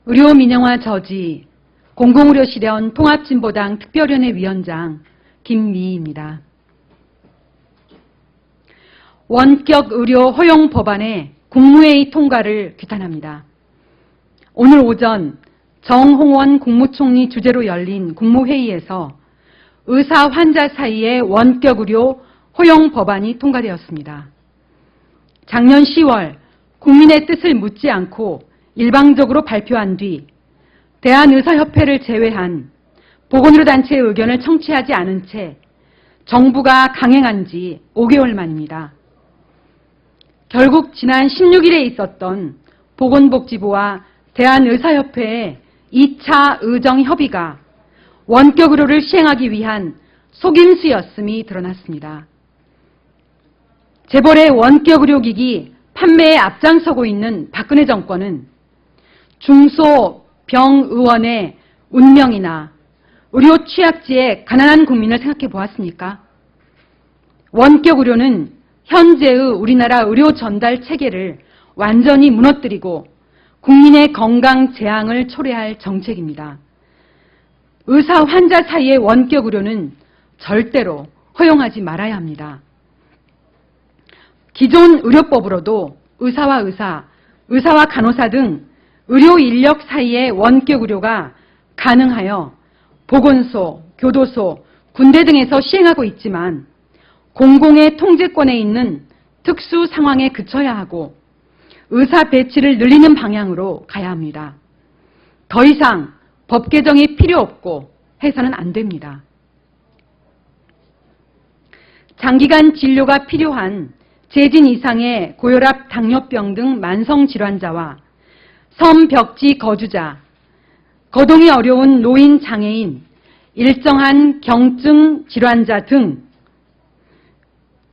의료 민영화 저지, 공공의료 실현 통합진보당 특별위원회 위원장 김미희입니다. 원격 의료 허용 법안의 국무회의 통과를 규탄합니다. 오늘 오전 정홍원 국무총리 주재로 열린 국무회의에서 의사 환자 사이의 원격 의료 허용 법안이 통과되었습니다. 작년 10월 국민의 뜻을 묻지 않고 일방적으로 발표한 뒤 대한의사협회를 제외한 보건의료 단체의 의견을 청취하지 않은 채 정부가 강행한 지 5개월 만입니다. 결국 지난 16일에 있었던 보건복지부와 대한의사협회의 2차 의정 협의가 원격 의료를 시행하기 위한 속임수였음이 드러났습니다. 재벌의 원격 의료기기 판매에 앞장서고 있는 박근혜 정권은 중소병의원의 운명이나 의료 취약지의 가난한 국민을 생각해 보았습니까? 원격 의료는 현재의 우리나라 의료 전달 체계를 완전히 무너뜨리고 국민의 건강 재앙을 초래할 정책입니다. 의사 환자 사이의 원격 의료는 절대로 허용하지 말아야 합니다. 기존 의료법으로도 의사와 의사와 간호사 등 의료 인력 사이의 원격 의료가 가능하여 보건소, 교도소, 군대 등에서 시행하고 있지만 공공의 통제권에 있는 특수 상황에 그쳐야 하고 의사 배치를 늘리는 방향으로 가야 합니다. 더 이상 법 개정이 필요 없고 해서는 안 됩니다. 장기간 진료가 필요한 재진 이상의 고혈압, 당뇨병 등 만성질환자와 섬벽지 거주자, 거동이 어려운 노인, 장애인, 일정한 경증 질환자 등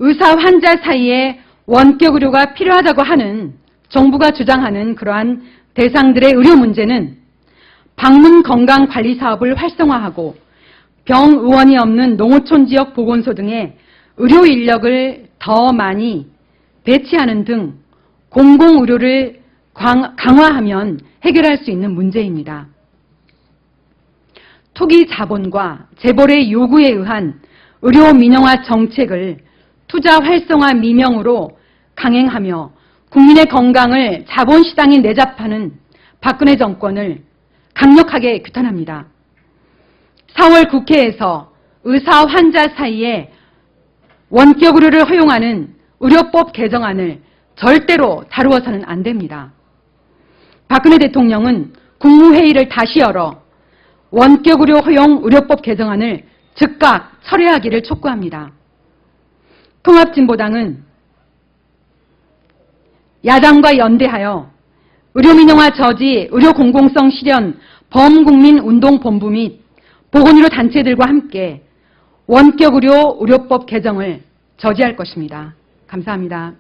의사 환자 사이에 원격 의료가 필요하다고 하는 정부가 주장하는 그러한 대상들의 의료 문제는 방문 건강 관리 사업을 활성화하고 병의원이 없는 농어촌 지역 보건소 등의 의료 인력을 더 많이 배치하는 등 공공의료를 강화하면 해결할 수 있는 문제입니다. 투기 자본과 재벌의 요구에 의한 의료 민영화 정책을 투자 활성화 미명으로 강행하며 국민의 건강을 자본시장에 내잡하는 박근혜 정권을 강력하게 규탄합니다. 4월 국회에서 의사 환자 사이에 원격 의료를 허용하는 의료법 개정안을 절대로 다루어서는 안 됩니다. 박근혜 대통령은 국무회의를 다시 열어 원격 의료 허용 의료법 개정안을 즉각 철회하기를 촉구합니다. 통합진보당은 야당과 연대하여 의료민영화 저지, 의료공공성 실현 범국민운동본부 및 보건의료 단체들과 함께 원격 의료 의료법 개정을 저지할 것입니다. 감사합니다.